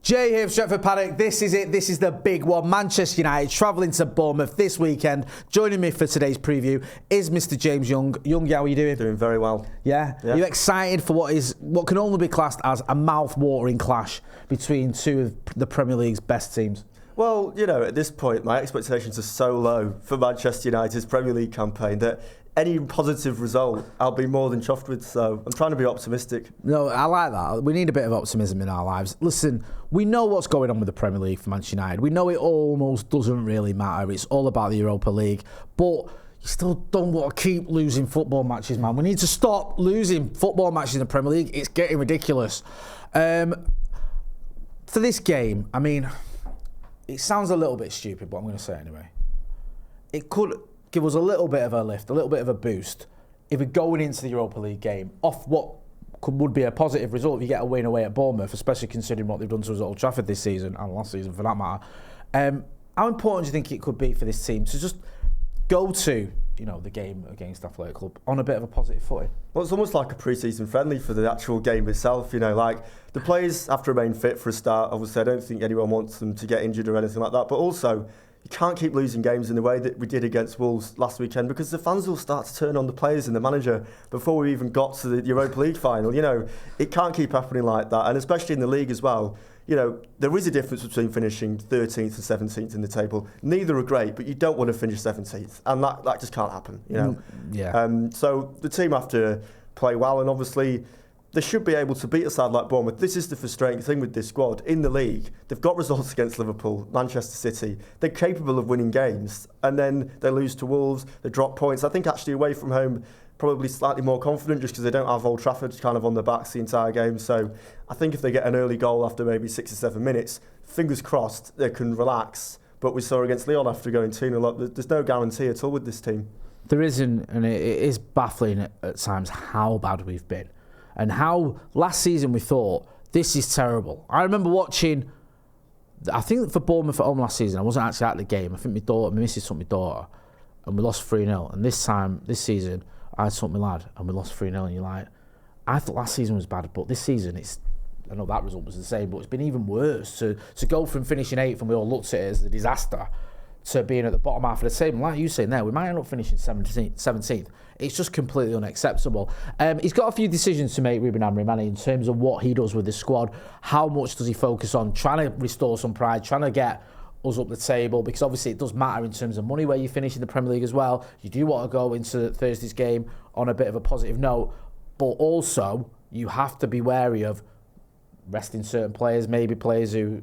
Jay here from Stretford, Paddock. This is it. This is the big one. Manchester United travelling to Bournemouth this weekend. Joining me for today's preview is Mr. James Young. Young, how are you doing? Doing very well. Yeah? Are you excited for what can only be classed as a mouth-watering clash between two of the Premier League's best teams? Well, you know, at this point, my expectations are so low for Manchester United's Premier League campaign that any positive result, I'll be more than chuffed with. So I'm trying to be optimistic. No, I like that. We need a bit of optimism in our lives. Listen, we know what's going on with the Premier League for Manchester United. We know it almost doesn't really matter. It's all about the Europa League. But you still don't want to keep losing football matches, man. We need to stop losing football matches in the Premier League. It's getting ridiculous. For this game, I mean, it sounds a little bit stupid, but I'm going to say it anyway. It could give us a little bit of a lift, a little bit of a boost if we're going into the Europa League game off what would be a positive result if you get a win away at Bournemouth, especially considering what they've done to us at Old Trafford this season and last season for that matter. How important do you think it could be for this team to just go to, you know, the game against Athletic Club on a bit of a positive footing? Well, it's almost like a pre-season friendly for the actual game itself. You know, like the players have to remain fit for a start. Obviously, I don't think anyone wants them to get injured or anything like that. But also, you can't keep losing games in the way that we did against Wolves last weekend, because the fans will start to turn on the players and the manager before we even got to the Europa League final. You know, it can't keep happening like that, and especially in the league as well. You know, there is a difference between finishing 13th and 17th in the table. Neither are great, but you don't want to finish 17th, and that just can't happen, you know. Yeah. So the team have to play well, and obviously they should be able to beat a side like Bournemouth. This is the frustrating thing with this squad. In the league, they've got results against Liverpool, Manchester City. They're capable of winning games, and then they lose to Wolves, they drop points. I think actually away from home, probably slightly more confident just because they don't have Old Trafford kind of on their backs the entire game. So I think if they get an early goal after maybe 6 or 7 minutes, fingers crossed, they can relax. But we saw against Lyon after going 2-0 up, there's no guarantee at all with this team. There isn't, and it is baffling at times how bad we've been. And how last season we thought, this is terrible. I remember watching, I think for Bournemouth at home last season, I wasn't actually at the game. I think my missus took my daughter, and we lost 3-0. And this season, I took my lad, and we lost 3-0. And you're like, I thought last season was bad, but this season, I know that result was the same, but it's been even worse. To go from finishing 8th, and we all looked at it as a disaster, to being at the bottom half of the table. Like you saying there, we might end up finishing 17th. It's just completely unacceptable. He's got a few decisions to make, Ruben Amorim, in terms of what he does with the squad. How much does he focus on trying to restore some pride, trying to get us up the table? Because obviously it does matter in terms of money where you finish in the Premier League as well. You do want to go into Thursday's game on a bit of a positive note, but also you have to be wary of resting certain players, maybe players who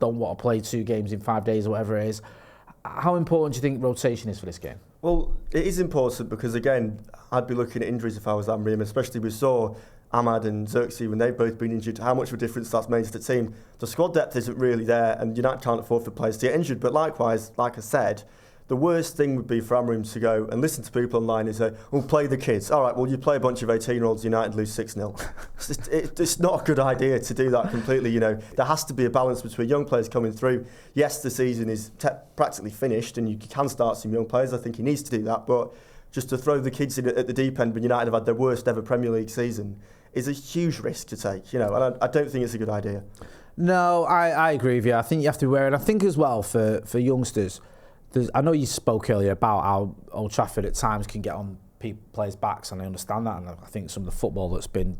don't want to play 2 games in 5 days or whatever it is. How important do you think rotation is for this game? Well, it is important because, again, I'd be looking at injuries if I was Amorim, especially we saw Ahmad and Xerxes when they've both been injured, how much of a difference that's made to the team. The squad depth isn't really there, and United can't afford for players to get injured. But likewise, like I said, the worst thing would be for Amorim to go and listen to people online and say, we'll play the kids. All right, well, you play a bunch of 18-year-olds, United lose 6-0. It's not a good idea to do that completely, you know. There has to be a balance between young players coming through. Yes, the season is practically finished and you can start some young players. I think he needs to do that. But just to throw the kids in at the deep end when United have had their worst ever Premier League season is a huge risk to take, you know, and I don't think it's a good idea. No, I agree with you. I think you have to be aware, and I think as well for youngsters, I know you spoke earlier about how Old Trafford at times can get on players' backs, and I understand that. And I think some of the football that's been,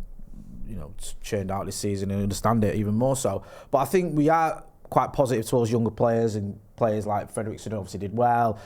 you know, churned out this season, I understand it even more so. But I think we are quite positive towards younger players, and players like Frederiksen obviously did well.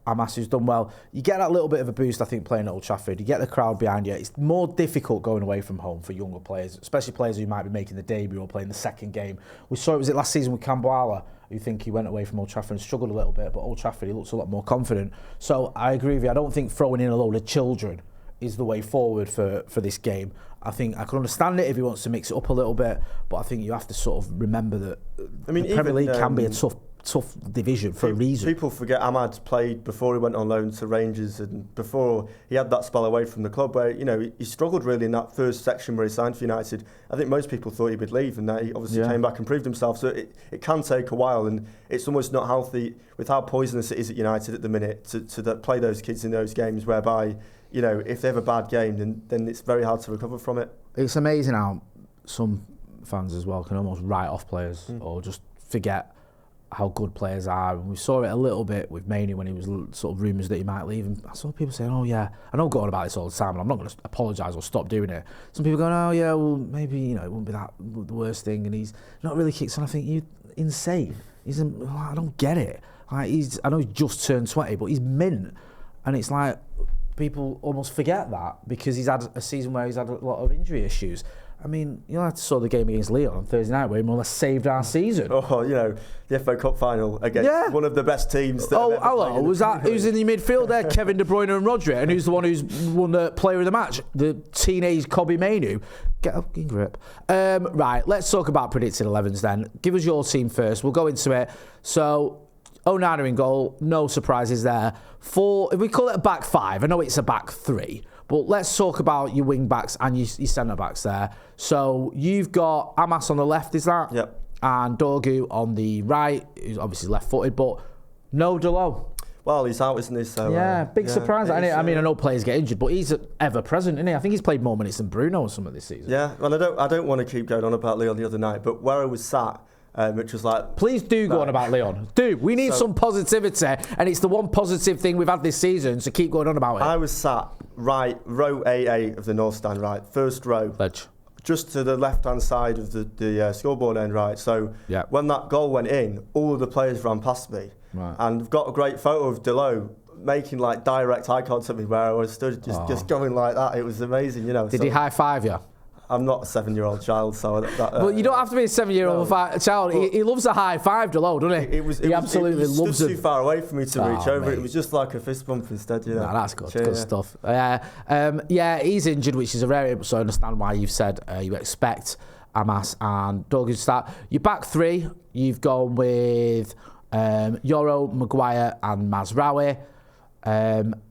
Amas, who's done well. You get that little bit of a boost, I think, playing at Old Trafford. You get the crowd behind you. It's more difficult going away from home for younger players, especially players who might be making the debut or playing the second game. We saw it last season with Camboala, who think he went away from Old Trafford and struggled a little bit, but Old Trafford, he looks a lot more confident. So I agree with you. I don't think throwing in a load of children is the way forward for this game. I think I can understand it if he wants to mix it up a little bit, but I think you have to sort of remember that the Premier League can be a tough division for a reason. People forget Ahmad played before he went on loan to Rangers, and before he had that spell away from the club where, you know, he struggled really in that first section where he signed for United. I think most people thought he would leave, and that he obviously came back and proved himself. So it can take a while, and it's almost not healthy with how poisonous it is at United at the minute to play those kids in those games whereby, you know, if they have a bad game, then it's very hard to recover from it. It's amazing how some fans as well can almost write off players or just forget how good players are. And we saw it a little bit with Mainoo when he was sort of rumours that he might leave. And I saw people saying, oh yeah, I know going about this all the time and I'm not going to apologise or stop doing it. Some people going, oh yeah, well maybe, it wouldn't be that the worst thing. And he's not really kicked on. I think you're insane. I don't get it. Like I know he's just turned 20, but he's mint. And it's like, people almost forget that because he's had a season where he's had a lot of injury issues. I mean, you have to saw the game against Leon on Thursday night where he more or less saved our season. Oh, the FA Cup final against one of the best teams. Hello, was that who's in the midfield there? Kevin De Bruyne and Rodri, and who's the one who's won the player of the match? The teenage Kobbie Mainoo. Get up in grip. Right, let's talk about predicted 11s then. Give us your team first. We'll go into it. So, Onana in goal, no surprises there. If we call it a back five, I know it's a back three. But let's talk about your wing backs and your centre backs there. So you've got Amas on the left, is that? Yep. And Dorgu on the right, who's obviously left-footed, but no Delo. Well, he's out, isn't he? So, big surprise. I mean, I know players get injured, but he's ever present, isn't he? I think he's played more minutes than Bruno or something this season. Yeah, well, I don't want to keep going on about Leon the other night, but where I was sat, which was like... Please do go on about Leon. We need some positivity, and it's the one positive thing we've had this season, so keep going on about it. I was sat row AA of the North Stand, right? First row. Ledge. Just to the left-hand side of the scoreboard end, right? So when that goal went in, all of the players ran past me. Right. And I've got a great photo of Delo making like direct eye contact with me where I was stood just going like that. It was amazing, Did he high-five you? I'm not a 7-year-old child, so well, you don't have to be a 7-year-old child. He loves a high five, Delo, doesn't he? He absolutely loves it. Too far away for me to reach over. Mate. It was just like a fist bump instead, Nah, that's good. Good stuff. He's injured, which is a rare, so I understand why you've said you expect Amas and Dorgu to start. Your back three, you've gone with Yoro, Maguire, and Mazraoui.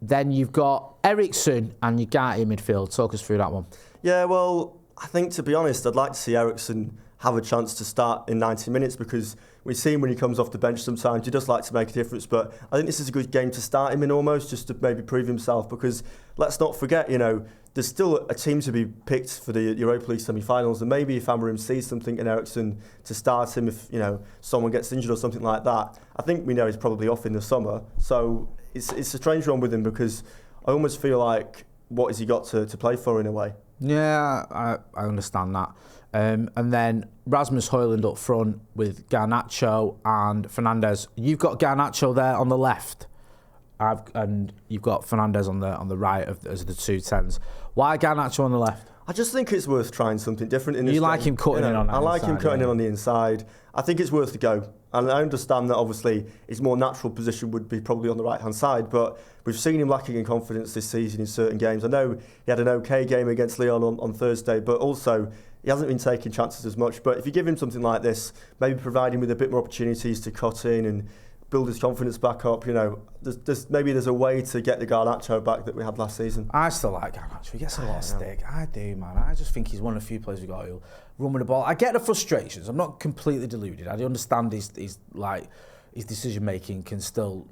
Then you've got Ericsson and Ugarte in midfield. Talk us through that one. Yeah, well, I think, to be honest, I'd like to see Ericsson have a chance to start in 90 minutes because we see him when he comes off the bench sometimes. He does like to make a difference, but I think this is a good game to start him in almost, just to maybe prove himself because let's not forget, there's still a team to be picked for the Europa League semi-finals, and maybe if Amorim sees something in Ericsson to start him if, someone gets injured or something like that, I think we know he's probably off in the summer. So it's a strange one with him because I almost feel like what has he got to play for in a way? Yeah, I understand that. And then Rasmus Højlund up front with Garnacho and Fernandes. You've got Garnacho there on the left, and you've got Fernandes on the right as the 2 10s. Why Garnacho on the left? I just think it's worth trying something different in this game. You like him cutting in on that I like inside, him cutting in on the inside. I think it's worth a go. And I understand that obviously his more natural position would be probably on the right-hand side, but we've seen him lacking in confidence this season in certain games. I know he had an okay game against Leon on Thursday, but also he hasn't been taking chances as much. But if you give him something like this, maybe provide him with a bit more opportunities to cut in and build his confidence back up, there's a way to get the Garnacho back that we had last season. I still like Garnacho. He gets a lot of stick. I do, man. I just think he's one of the few players we've got who'll run with the ball. I get the frustrations. I'm not completely deluded. I understand his decision making can still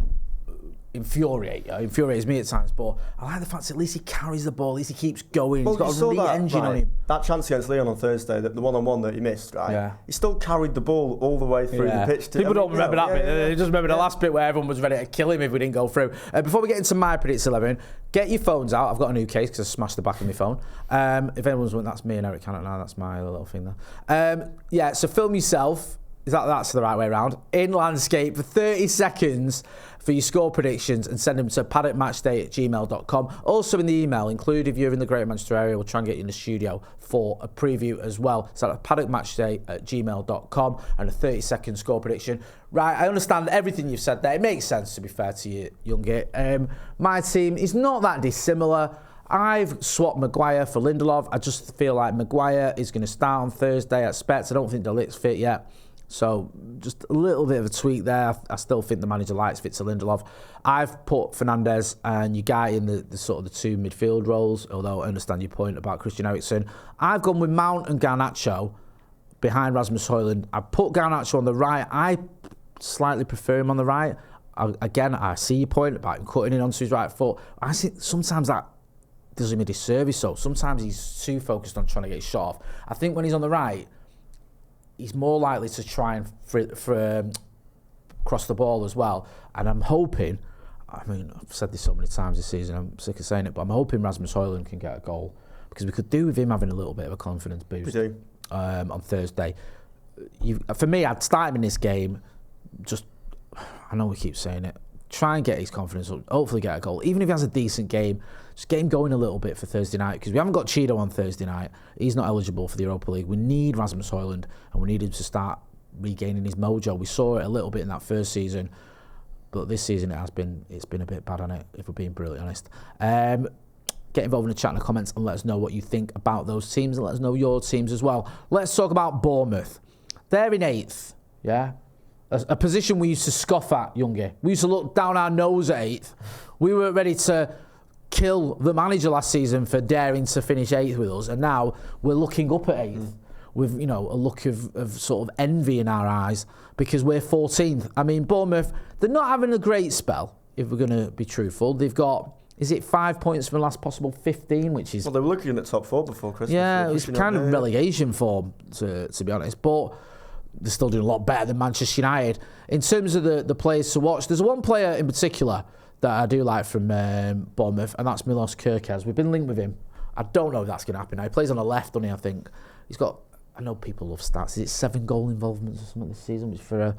infuriates me at times, but I like the fact that at least he carries the ball, at least he keeps going. He's got a re-engine on him. That chance against Leon on Thursday, the one-on-one that he missed, right? Yeah. He still carried the ball all the way through the pitch. People don't remember that bit. They just remember the last bit where everyone was ready to kill him if we didn't go through. Before we get into my predicted 11, get your phones out. I've got a new case because I smashed the back of my phone. If anyone's wondering, that's me and Eric Cannot now. That's my little thing there. So film yourself. That's the right way around. In landscape for 30 seconds for your score predictions and send them to paddockmatchday@gmail.com. Also in the email, include if you're in the Greater Manchester area, we'll try and get you in the studio for a preview as well. So that's paddockmatchday@gmail.com and a 30-second score prediction. Right, I understand everything you've said there. It makes sense, to be fair to you, Youngit. My team is not that dissimilar. I've swapped Maguire for Lindelof. I just feel like Maguire is going to start on Thursday at Spets. I don't think De Ligt's fit yet. So just a little bit of a tweak there. I still think the manager likes fit to Lindelof. I've put Fernandes and Ugarte in the sort of the two midfield roles, although I understand your point about Christian Eriksen. I've gone with Mount and Garnacho behind Rasmus Højlund. I put Garnacho on the right. I slightly prefer him on the right. I see your point about him cutting in onto his right foot. I think sometimes that does him a disservice. So sometimes he's too focused on trying to get his shot off. I think when he's on the right, he's more likely to try and cross the ball as well. And I'm hoping, I mean, I've said this so many times this season, I'm sick of saying it, but I'm hoping Rasmus Højlund can get a goal, because we could do with him having a little bit of a confidence boost on Thursday. For me, I'd start him in this game. Just, I know we keep saying it, try and get his confidence up, hopefully get a goal. Even if he has a decent game, just get him going a little bit for Thursday night, because we haven't got Cheeto on Thursday night. He's not eligible for the Europa League. We need Rasmus Højlund, and we need him to start regaining his mojo. We saw it a little bit in that first season, but this season it's been a bit bad on it, if we're being brutally honest. Get involved in the chat and the comments and let us know what you think about those teams, and let us know your teams as well. Let's talk about Bournemouth. They're in 8th, yeah? A position we used to scoff at, Youngie. We used to look down our nose at 8th. We were ready to kill the manager last season for daring to finish 8th with us, and now we're looking up at 8th with, a look of sort of envy in our eyes, because we're 14th. I mean, Bournemouth, they're not having a great spell, if we're going to be truthful. They've got, is it 5 points from the last possible 15, which is... Well, they were looking at the top 4 before Christmas. Yeah, it was kind of relegation form, to be honest, but they're still doing a lot better than Manchester United. In terms of the players to watch, there's one player in particular that I do like from Bournemouth, and that's Milos Kerkez. We've been linked with him. I don't know if that's going to happen now. He plays on the left, doesn't he, I think. He's got, I know people love stats. Is it 7 goal involvements or something this season, which for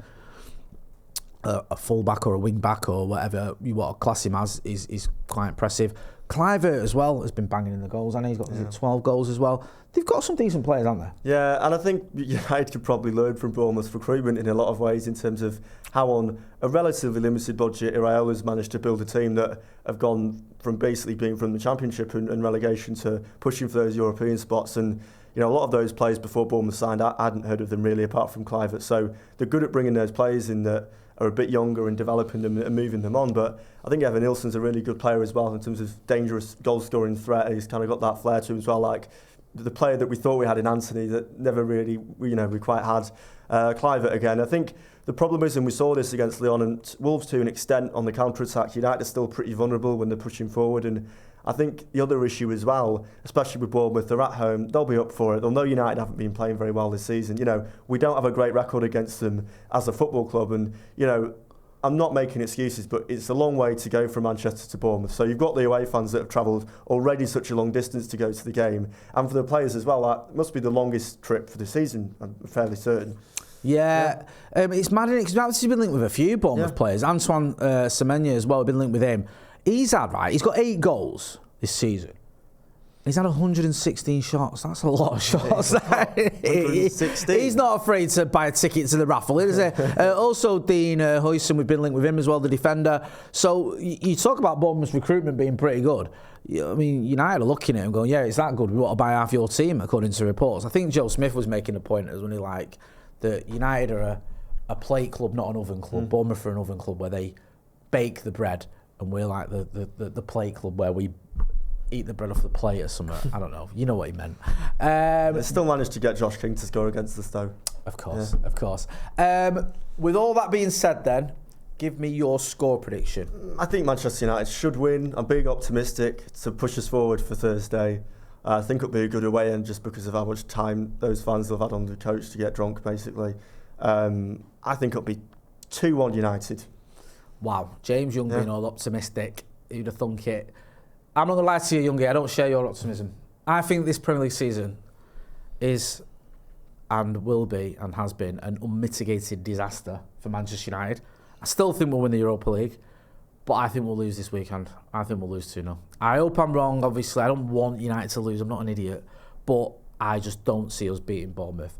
a full-back or a wing-back or whatever you want to class him as is quite impressive. Kluivert as well has been banging in the goals, and he's got 12 goals as well. They've got some decent players, haven't they? Yeah, and I think United could probably learn from Bournemouth's recruitment in a lot of ways, in terms of how on a relatively limited budget Iraola's managed to build a team that have gone from basically being from the Championship and relegation to pushing for those European spots. And a lot of those players before Bournemouth signed, I hadn't heard of them really, apart from Kluivert. So they're good at bringing those players in that are a bit younger and developing them and moving them on. But I think Evan Nilsson's a really good player as well in terms of dangerous goal-scoring threat. He's kind of got that flair to him as well, like the player that we thought we had in Anthony that never really, we quite had. Kluivert again. I think the problem is, and we saw this against Lyon and Wolves to an extent on the counter-attack, United are still pretty vulnerable when they're pushing forward. And I think the other issue as well, especially with Bournemouth, they're at home, they'll be up for it. They'll know United haven't been playing very well this season. We don't have a great record against them as a football club, and I'm not making excuses, but it's a long way to go from Manchester to Bournemouth. So you've got the away fans that have travelled already such a long distance to go to the game, and for the players as well, that must be the longest trip for the season, I'm fairly certain. Yeah. It's mad, because we've actually been linked with a few Bournemouth players. Antoine Semenyo as well, we've been linked with him. He's got 8 goals this season. He's had 116 shots. That's a lot of shots. 116. He's not afraid to buy a ticket to the raffle, is he? Also, Dean Huijsen, we've been linked with him as well, the defender. So you talk about Bournemouth's recruitment being pretty good. I mean, United are looking at him going, yeah, it's that good. We want to buy half your team, according to reports. I think Joe Smith was making a point as when he that United are a plate club, not an oven club. Bournemouth are an oven club where they bake the bread, and we're like the plate club where we eat the bread off the plate or something. I don't know. You know what he meant. They still managed to get Josh King to score against us, though. Of course. With all that being said, then, give me your score prediction. I think Manchester United should win. I'm being optimistic to push us forward for Thursday. I think it'll be a good away end just because of how much time those fans have had on the coach to get drunk, basically. I think it'll be 2-1 United. Wow. James Young being all optimistic. Who'd have thunk it? I'm not going to lie to you, Youngie, I don't share your optimism. I think this Premier League season is and will be and has been an unmitigated disaster for Manchester United. I still think we'll win the Europa League, but I think we'll lose this weekend. I think we'll lose 2-0. I hope I'm wrong, obviously. I don't want United to lose. I'm not an idiot. But I just don't see us beating Bournemouth.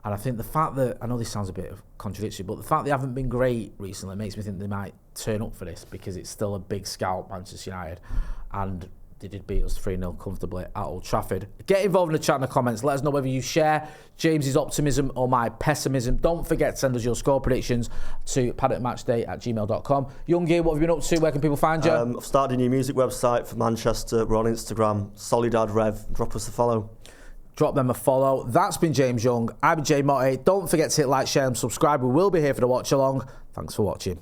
And I think the fact that, I know this sounds a bit of contradictory, but the fact they haven't been great recently makes me think they might turn up for this, because it's still a big scout, Manchester United. And they did beat us 3-0 comfortably at Old Trafford. Get involved in the chat in the comments. Let us know whether you share James's optimism or my pessimism. Don't forget to send us your score predictions to paddockmatchday@gmail.com. Youngie, what have you been up to? Where can people find you? I've started a new music website for Manchester. We're on Instagram. Solidad Rev. Drop us a follow. Drop them a follow. That's been James Young. I've been Jay Motti. Don't forget to hit like, share and subscribe. We will be here for the watch along. Thanks for watching.